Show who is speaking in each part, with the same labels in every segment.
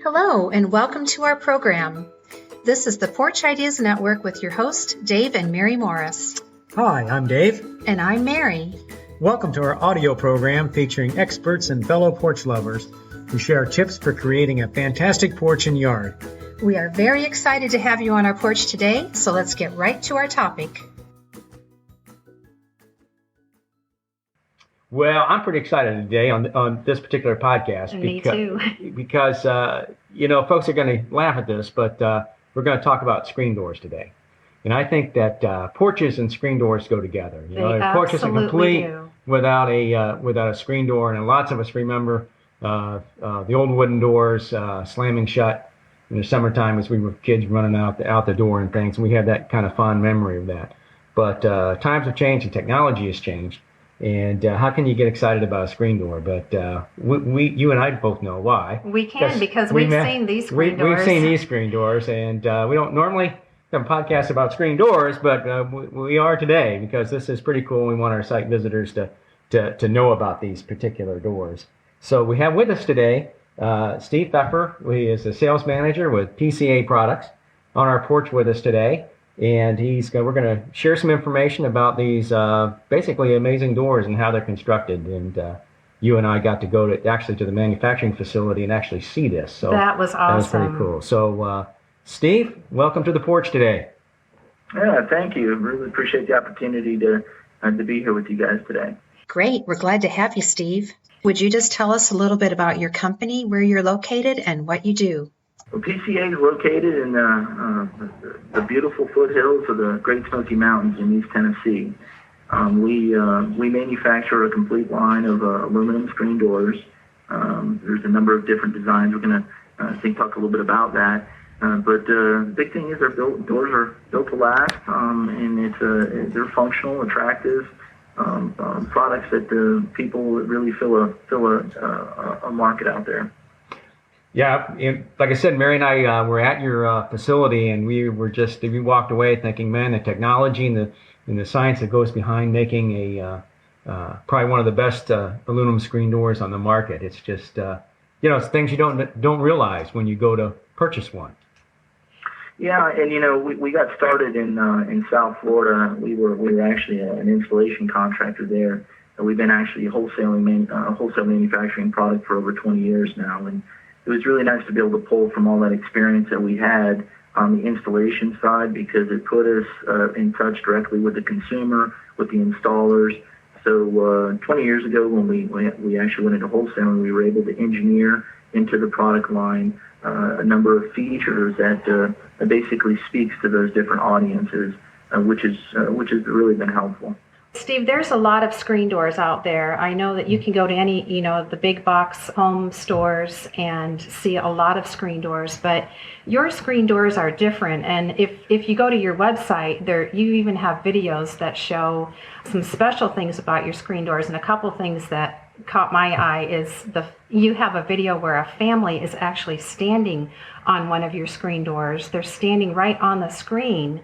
Speaker 1: Hello, and welcome to our program. This is the Porch Ideas Network with your hosts, Dave and Mary Morris.
Speaker 2: Hi, I'm Dave.
Speaker 1: And I'm Mary.
Speaker 2: Welcome to our audio program featuring experts and fellow porch lovers who share tips for creating a fantastic porch and yard.
Speaker 1: We are very excited to have you on our porch today, so let's get right to our topic.
Speaker 3: Well, I'm pretty excited today on this particular podcast.
Speaker 1: Me too.
Speaker 3: Because, folks are going to laugh at this, but we're going to talk about screen doors today. And I think that porches and screen doors go together.
Speaker 1: They porches are complete do.
Speaker 3: without a screen door. And lots of us remember the old wooden doors slamming shut in the summertime as we were kids running out the door and things. And we had that kind of fond memory of that. But times have changed and technology has changed. And how can you get excited about a screen door? But you and I both know why.
Speaker 1: We can because we've seen these screen doors.
Speaker 3: We've seen these screen doors, and we don't normally have a podcast about screen doors, but we are today because this is pretty cool. We want our site visitors to know about these particular doors. So we have with us today Steve Pfeffer, who is a sales manager with PCA Products, on our porch with us today. And we're going to share some information about these basically amazing doors and how they're constructed. And you and I got to go to the manufacturing facility and actually see this. So
Speaker 1: that was awesome.
Speaker 3: That was pretty cool. So, Steve, welcome to the porch today.
Speaker 4: Yeah, thank you. Really appreciate the opportunity to be here with you guys today.
Speaker 1: Great. We're glad to have you, Steve. Would you just tell us a little bit about your company, where you're located, and what you do?
Speaker 4: Well, PCA is located in the beautiful foothills of the Great Smoky Mountains in East Tennessee. We manufacture a complete line of aluminum screen doors. There's a number of different designs. We're going to talk a little bit about that. But the big thing is doors are built to last, and they're functional, attractive products that people really fill a market out there.
Speaker 3: Yeah, like I said, Mary and I were at your facility, and we walked away thinking, man, the technology and the science that goes behind making probably one of the best aluminum screen doors on the market. It's just it's things you don't realize when you go to purchase one.
Speaker 4: Yeah, and we got started in South Florida. We were actually an installation contractor there, and we've been actually wholesale manufacturing product for over 20 years now, and it was really nice to be able to pull from all that experience that we had on the installation side because it put us in touch directly with the consumer, with the installers. So 20 years ago when we actually went into wholesaling, we were able to engineer into the product line a number of features that basically speaks to those different audiences, which has really been helpful.
Speaker 1: Steve, there's a lot of screen doors out there. I know that you can go to any, the big box home stores and see a lot of screen doors, but your screen doors are different. And if you go to your website, you even have videos that show some special things about your screen doors. And a couple things that caught my eye is you have a video where a family is actually standing on one of your screen doors. They're standing right on the screen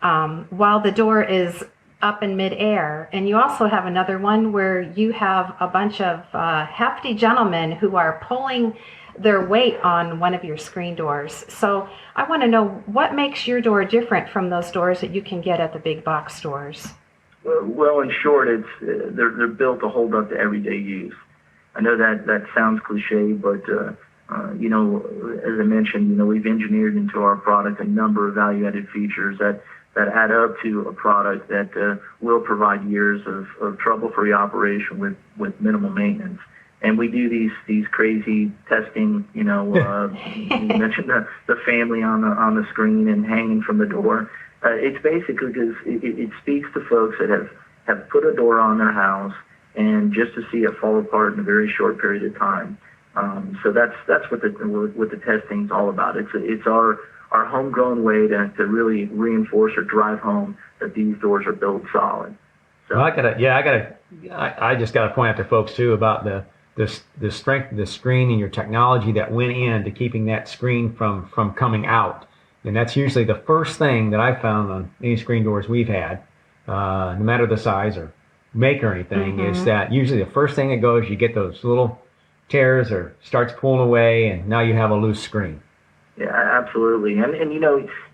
Speaker 1: while the door is up in midair. And you also have another one where you have a bunch of hefty gentlemen who are pulling their weight on one of your screen doors. So I want to know what makes your door different from those doors that you can get at the big box stores.
Speaker 4: Well, in short, they're built to hold up to everyday use. I know that sounds cliche, but as I mentioned, we've engineered into our product a number of value-added features that add up to a product that will provide years of trouble-free operation with minimal maintenance. And we do these crazy testing, you mentioned the family on the screen and hanging from the door. It's basically because it speaks to folks that have put a door on their house and just to see it fall apart in a very short period of time. So that's what the testing's all about. It's our homegrown way to really reinforce or drive home that these doors are built solid. So.
Speaker 3: Well, I just gotta point out to folks too about the strength of the screen and your technology that went into keeping that screen from coming out. And that's usually the first thing that I've found on any screen doors we've had, no matter the size or make or anything, is that usually the first thing that goes, you get those little tears or starts pulling away, and now you have a loose screen.
Speaker 4: Yeah, absolutely. And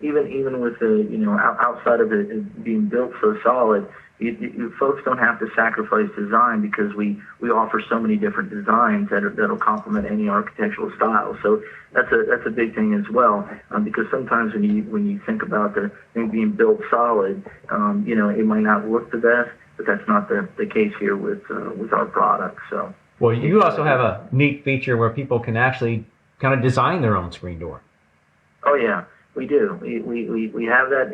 Speaker 4: even with outside of it being built so solid, you folks don't have to sacrifice design because we offer so many different designs that'll complement any architectural style. So that's a big thing as well, because sometimes when you think about the thing being built solid, it might not look the best, but that's not the case here with our products. So.
Speaker 3: Well, you also have a neat feature where people can actually kind of design their own screen door.
Speaker 4: Oh yeah, we do. We have that.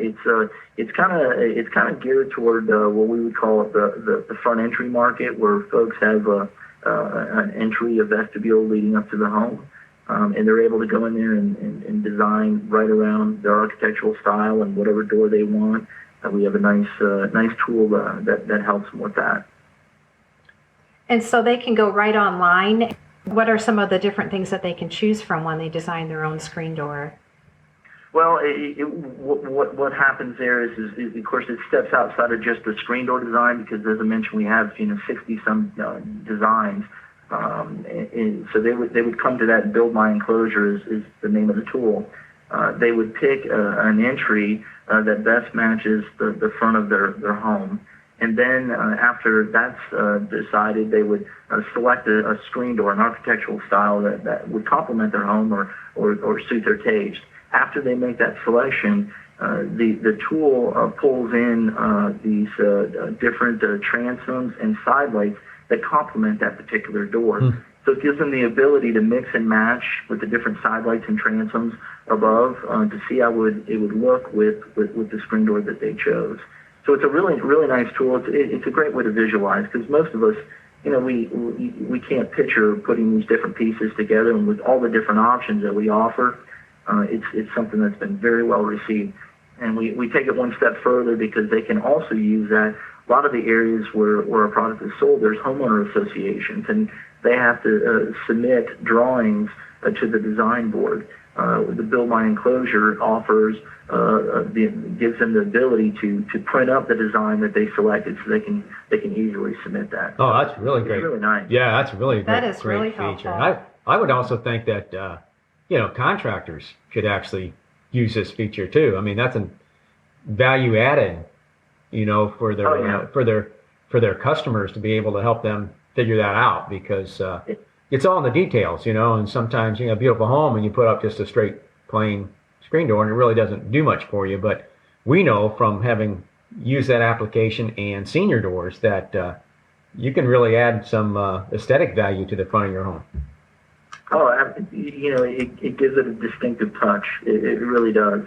Speaker 4: It's kind of geared toward what we would call the front entry market, where folks have an entry, a vestibule leading up to the home, and they're able to go in there and design right around their architectural style and whatever door they want. We have a nice tool that helps them with that.
Speaker 1: And so they can go right online. What are some of the different things that they can choose from when they design their own screen door?
Speaker 4: Well, what happens there is of course it steps outside of just the screen door design, because as I mentioned we have 60 some designs, and so they would come to that. Build My Enclosure is the name of the tool. They would pick an entry that best matches the front of their home, and then after that's decided, they would select a screen door, an architectural style that would complement their home or suit their taste. After they make that selection, the tool pulls in these different transoms and side lights that complement that particular door. So it gives them the ability to mix and match with the different side lights and transoms above to see how it would look with the screen door that they chose. So it's a really, really nice tool. It's a great way to visualize, because most of us, we can't picture putting these different pieces together, and with all the different options that we offer, it's something that's been very well received. And we take it one step further, because they can also use that. A lot of the areas where our product is sold, there's homeowner associations, and they have to submit drawings to the design board. The Build My Enclosure offers gives them the ability to print up the design that they selected, so they can easily submit that.
Speaker 3: Oh, that's really great.
Speaker 4: It's really nice.
Speaker 3: Yeah, that's really
Speaker 1: That
Speaker 3: great,
Speaker 1: is really
Speaker 3: great feature.
Speaker 1: helpful.
Speaker 3: I would also think that contractors should actually use this feature too. I mean, that's a value added, for their for their customers to be able to help them figure that out, because it's all in the details, and sometimes a beautiful home and you put up just a straight plain screen door and it really doesn't do much for you. But we know from having used that application and seen your doors that you can really add some aesthetic value to the front of your home.
Speaker 4: Oh, it gives it a distinctive touch. It really does,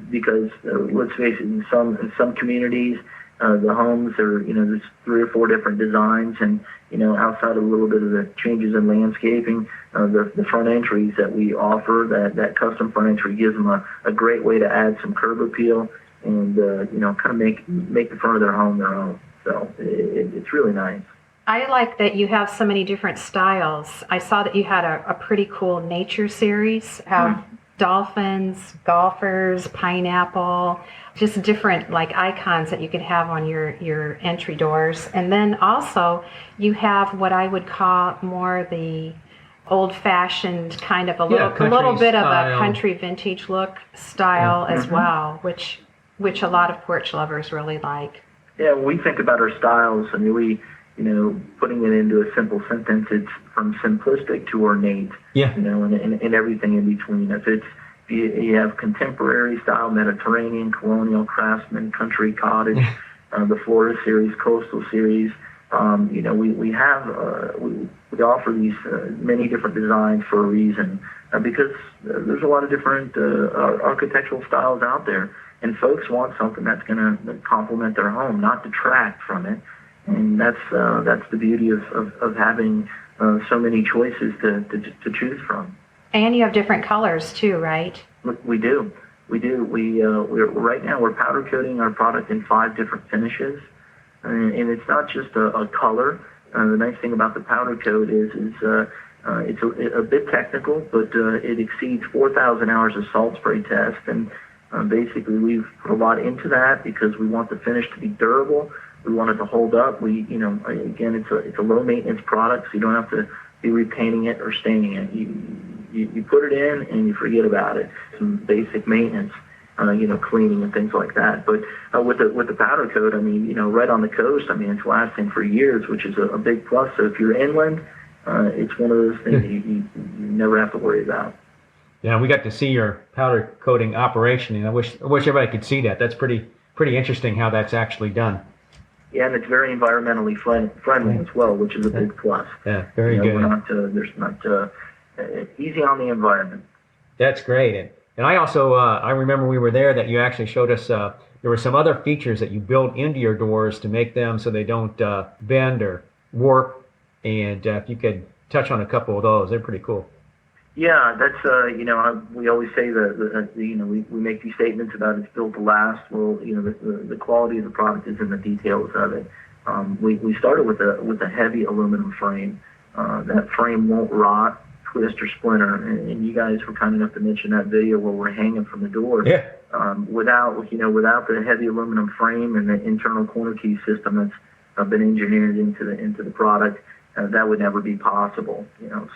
Speaker 4: because let's face it, in some communities, the homes are there's 3 or 4 different designs, and outside of a little bit of the changes in landscaping, the front entries that we offer, that custom front entry gives them a great way to add some curb appeal and kind of make the front of their home their own. So it's really nice.
Speaker 1: I like that you have so many different styles. I saw that you had a pretty cool nature series, dolphins, golfers, pineapple, just different icons that you could have on your entry doors. And then also you have what I would call more the old-fashioned kind of a little bit
Speaker 3: style.
Speaker 1: of a country vintage look style as well, which a lot of porch lovers really like.
Speaker 4: Yeah, when we think about our styles, I mean, putting it into a simple sentence, it's from simplistic to ornate, and everything in between. If you have contemporary style, Mediterranean, colonial, craftsman, country, cottage, the Florida series, coastal series, we offer these many different designs for a reason, because there's a lot of different architectural styles out there, and folks want something that's going to complement their home, not detract from it. And that's the beauty of having so many choices to choose from.
Speaker 1: And you have different colors too, right?
Speaker 4: We do. We're right now we're powder coating our product in 5 different finishes, and it's not just a color. The nice thing about the powder coat is it's a bit technical, but it exceeds 4,000 hours of salt spray test, and basically we've put a lot into that because we want the finish to be durable. We want it to hold up. Again, it's a low maintenance product, so you don't have to be repainting it or staining it. You put it in and you forget about it. Some basic maintenance, cleaning and things like that. But with the powder coat, I mean, right on the coast, I mean, it's lasting for years, which is a big plus. So if you're inland, it's one of those things you never have to worry about.
Speaker 3: Yeah, we got to see your powder coating operation, and I wish everybody could see that. That's pretty interesting how that's actually done.
Speaker 4: Yeah, and it's very environmentally friendly as well, which is a big plus.
Speaker 3: Yeah, very good.
Speaker 4: There's not easy on the environment.
Speaker 3: That's great. And I also I remember we were there that you actually showed us there were some other features that you built into your doors to make them so they don't bend or warp. And if you could touch on a couple of those, they're pretty cool.
Speaker 4: Yeah, that's we always say that we make these statements about it's built to last. Well, the quality of the product is in the details of it. We started with a heavy aluminum frame. That frame won't rot, twist, or splinter. And you guys were kind enough to mention that video where we're hanging from the door.
Speaker 3: Yeah.
Speaker 4: Without the heavy aluminum frame and the internal corner key system that's been engineered into the product, that would never be possible.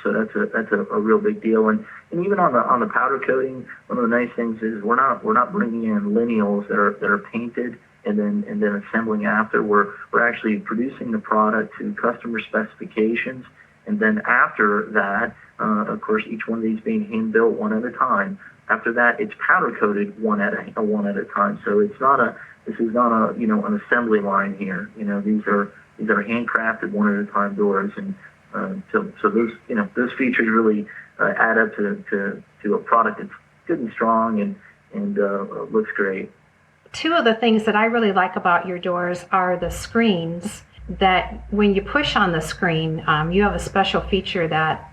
Speaker 4: So that's a real big deal. And even on the powder coating, one of the nice things is we're not bringing in lineals that are painted and then assembling after. We're actually producing the product to customer specifications, and then after that, of course, each one of these being hand built one at a time. After that, it's powder coated one at a time. So this is not an assembly line here. These are handcrafted one at a time doors, and so those features really add up to a product that's good and strong and looks great.
Speaker 1: Two of the things that I really like about your doors are the screens. That when you push on the screen, you have a special feature that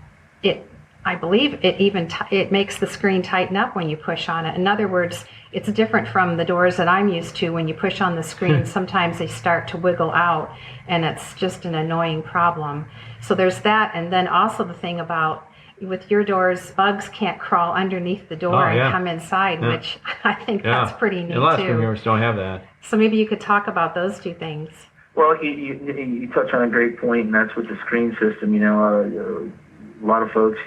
Speaker 1: I believe it makes the screen tighten up when you push on it. In other words, it's different from the doors that I'm used to. When you push on the screen, sometimes they start to wiggle out, and it's just an annoying problem. So there's that, and then also the thing about with your doors, bugs can't crawl underneath the door and come inside, which I think that's pretty neat too.
Speaker 3: A lot of screen doors don't have that.
Speaker 1: So maybe you could talk about those two things.
Speaker 4: Well, you touch on a great point, and that's with the screen system. A lot of folks,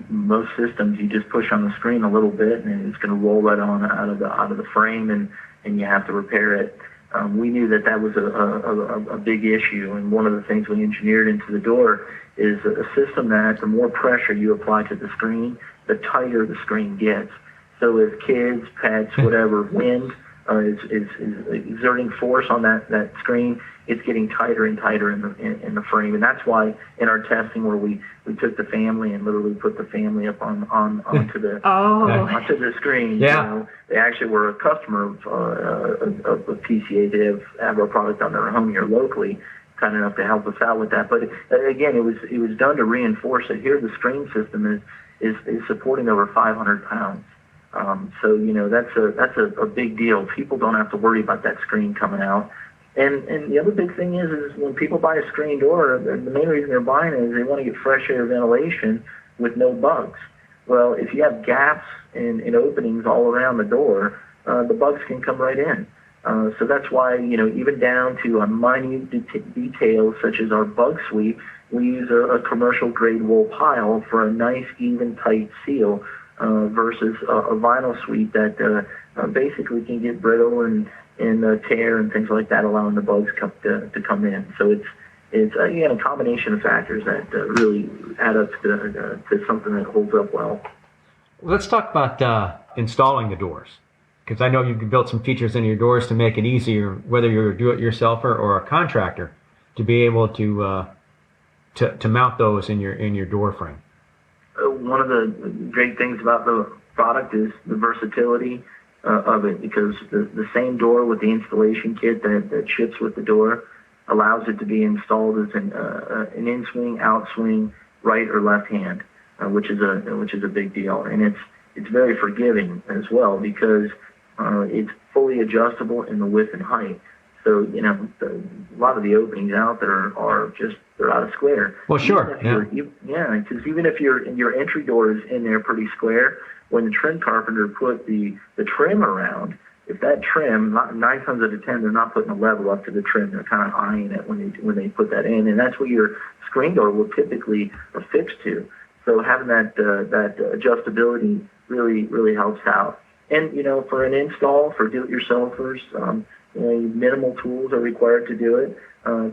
Speaker 4: most systems, you just push on the screen a little bit, and it's going to roll right on out of the frame, and you have to repair it. We knew that was a big issue, and one of the things we engineered into the door is a system that the more pressure you apply to the screen, the tighter the screen gets. So as kids, pets, whatever, wind is exerting force on that screen, it's getting tighter and tighter in the frame, and that's why in our testing where we took the family and literally put the family up onto the screen.
Speaker 3: Yeah.
Speaker 4: They actually were a customer of PCA. They have our product on their home here locally, kind enough to help us out with that. But again, it was done to reinforce that here the screen system is supporting over 500 pounds. So that's a big deal. People don't have to worry about that screen coming out. And the other big thing is when people buy a screen door, the main reason they're buying it is they want to get fresh air ventilation with no bugs. Well, if you have gaps and openings all around the door, the bugs can come right in. So that's why, even down to minute details such as our bug sweep, we use a commercial grade wool pile for a nice, even, tight seal versus a vinyl sweep that basically can get brittle and tear and things like that, allowing the bugs to come in. So it's again a combination of factors that really add up to something that holds up well.
Speaker 3: Let's talk about installing the doors, because I know you can build some features in your doors to make it easier, whether you're a do-it-yourselfer or a contractor, to be able to mount those in your door frame.
Speaker 4: One of the great things about the product is the versatility of it, because the same door with the installation kit that ships with the door allows it to be installed as an in-swing, out-swing, right or left hand, which is a big deal, and it's very forgiving as well because it's fully adjustable in the width and height. So a lot of the openings out there are they're out of square.
Speaker 3: Well, sure,
Speaker 4: because even if your entry door is in there pretty square, when the trim carpenter put the trim around, if that trim, 9 times out of 10, they're not putting a level up to the trim. They're kind of eyeing it when they put that in, and that's what your screen door will typically affix to. So having that adjustability really helps out. And for an install for do-it-yourselfers, minimal tools are required to do it.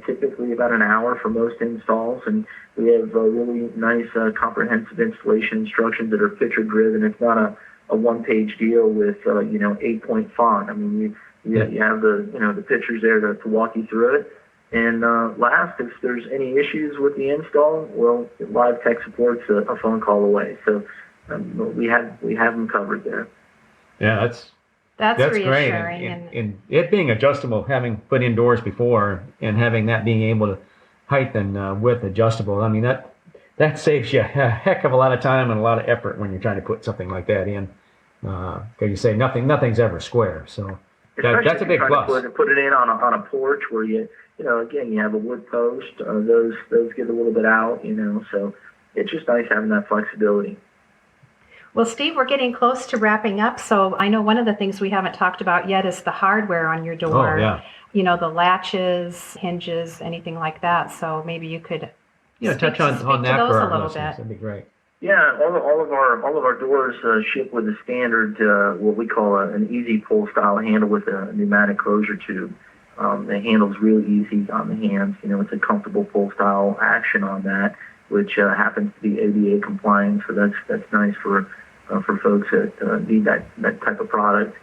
Speaker 4: Typically about an hour for most installs, and we have really nice comprehensive installation instructions that are picture-driven. It's not a one-page deal with 8-point font. I mean, you have the pictures there to walk you through it. And last, if there's any issues with the install, well, live tech support's a phone call away. So we have them covered there.
Speaker 3: Yeah, that's
Speaker 1: reassuring.
Speaker 3: Great. And it being adjustable, having put in doors before, and having that being able to height and width adjustable, I mean, that saves you a heck of a lot of time and a lot of effort when you're trying to put something like that in. Because you say nothing's ever square, so that's a big plus.
Speaker 4: Put it in on a porch where again, you have a wood post. Those get a little bit out, so it's just nice having that flexibility.
Speaker 1: Well, Steve, we're getting close to wrapping up, so I know one of the things we haven't talked about yet is the hardware on your door.
Speaker 3: Oh, yeah.
Speaker 1: The latches, hinges, anything like that. So maybe you could
Speaker 3: touch on that
Speaker 1: those
Speaker 3: for
Speaker 1: a
Speaker 3: our
Speaker 1: little
Speaker 3: listeners.
Speaker 1: bit.
Speaker 3: That'd be great.
Speaker 4: Yeah, all of our doors ship with a standard what we call an easy pull style handle with a pneumatic closure tube. The handle's really easy on the hands. It's a comfortable pull style action on that, which happens to be ADA compliant. So that's nice for folks that need that type of product.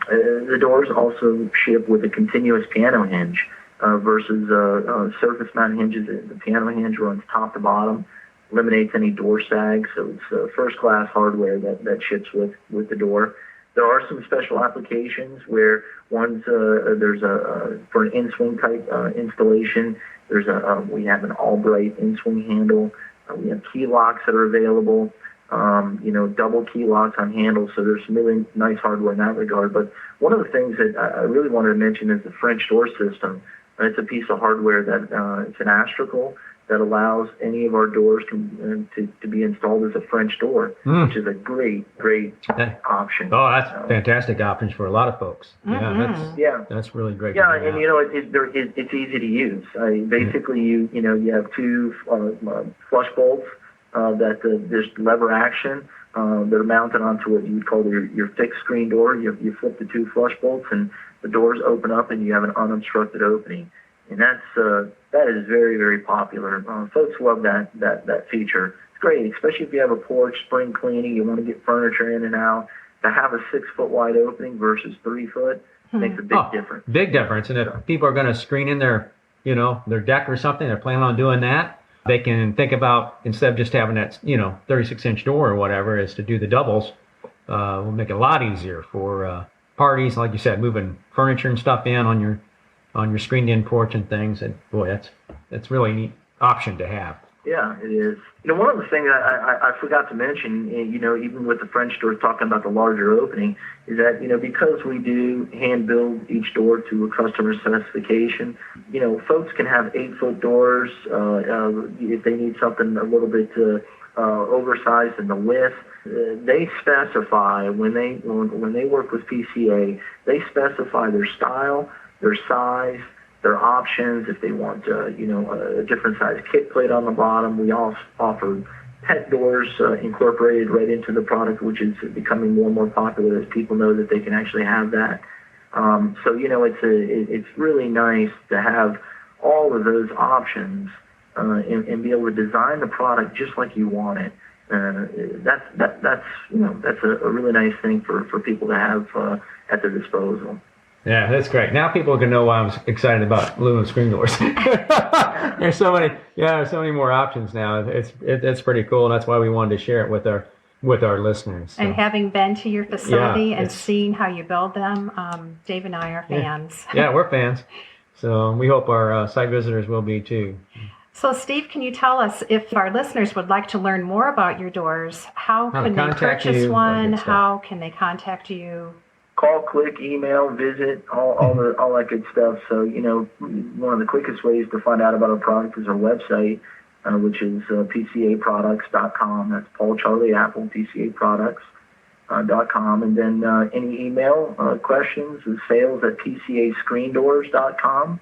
Speaker 4: The doors also ship with a continuous piano hinge versus surface mount hinges. The piano hinge runs top to bottom, eliminates any door sag. So it's first-class hardware that ships with the door. There are some special applications where there's for an in-swing type installation. We have an all-bright in-swing handle. We have key locks that are available. Double key locks on handles, so there's some really nice hardware in that regard. But one of the things that I really wanted to mention is the French door system. It's a piece of hardware that it's an astragal that allows any of our doors to be installed as a French door, which is a great option.
Speaker 3: Oh, that's fantastic options for a lot of folks.
Speaker 1: Mm-hmm.
Speaker 3: That's really great.
Speaker 4: Yeah, and it's easy to use. Basically, you have two flush bolts. There's lever action. They're mounted onto what you would call your fixed screen door. You flip the two flush bolts, and the doors open up, and you have an unobstructed opening. And that is very, very popular. Folks love that feature. It's great, especially if you have a porch, spring cleaning, you want to get furniture in and out. To have a 6-foot wide opening versus 3 foot makes a big difference.
Speaker 3: Big difference. And if people are going to screen in their deck or something, they're planning on doing that, they can think about, instead of just having that, 36-inch door or whatever, is to do the doubles. Will make it a lot easier for parties, like you said, moving furniture and stuff in on your screened-in porch and things. And boy, that's really a neat option to have.
Speaker 4: Yeah, it is. One of the things I forgot to mention, even with the French doors, talking about the larger opening, is that, because we do hand build each door to a customer specification, folks can have 8-foot doors if they need something a little bit oversized in the width. They specify when they work with PCA, they specify their style, their size, their options. If they want, a different size kick plate on the bottom, we also offer pet doors incorporated right into the product, which is becoming more and more popular as people know that they can actually have that. So it's really nice to have all of those options and be able to design the product just like you want it. That's a really nice thing for people to have at their disposal.
Speaker 3: Yeah, that's great. Now people can know why I'm excited about aluminum screen doors. There's so many more options now. It's pretty cool, and that's why we wanted to share it with our listeners. So.
Speaker 1: And having been to your facility and seeing how you build them, Dave and I are fans.
Speaker 3: Yeah, we're fans. So we hope our site visitors will be too.
Speaker 1: So, Steve, can you tell us, if our listeners would like to learn more about your doors, how can they purchase one? How can they contact you?
Speaker 4: Call, click, email, visit, all that good stuff. So, one of the quickest ways to find out about our product is our website, which is PCA Products.com. That's Paul Charlie Apple, PCA Products. .com, and then any email questions is sales@pcascreendoors.com.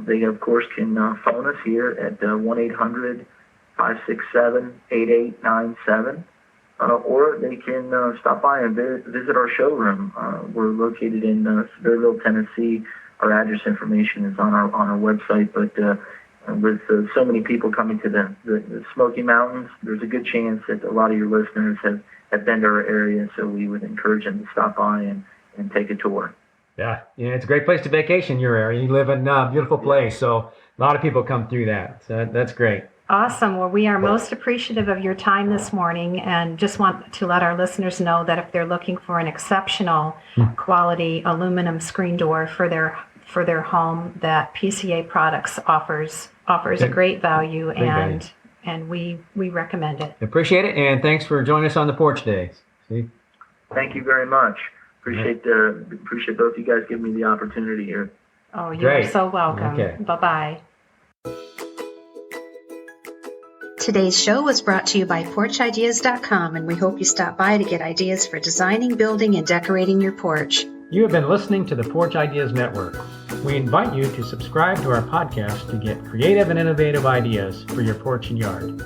Speaker 4: They, of course, can phone us here at 1-800-567-8897, or they can stop by and visit our showroom. We're located in Sevierville, Tennessee. Our address information is on our website, but with so many people coming to the Smoky Mountains, there's a good chance that a lot of your listeners have been to our area, so we would encourage them to stop by and take a tour.
Speaker 3: Yeah, it's a great place to vacation, your area. You live in a beautiful place, so a lot of people come through that. So that's great.
Speaker 1: Awesome. Well, we are most appreciative of your time this morning, and just want to let our listeners know that if they're looking for an exceptional quality aluminum screen door for their home, that PCA Products offers a great value, and we recommend it.
Speaker 3: Appreciate it, and thanks for joining us on the Porch Days. See?
Speaker 4: Thank you very much. Appreciate both you guys giving me the opportunity here.
Speaker 1: Oh, you're so welcome.
Speaker 3: Okay.
Speaker 1: Bye-bye.
Speaker 5: Today's show was brought to you by PorchIdeas.com, and we hope you stop by to get ideas for designing, building, and decorating your porch.
Speaker 2: You have been listening to the Porch Ideas Network. We invite you to subscribe to our podcast to get creative and innovative ideas for your porch and yard.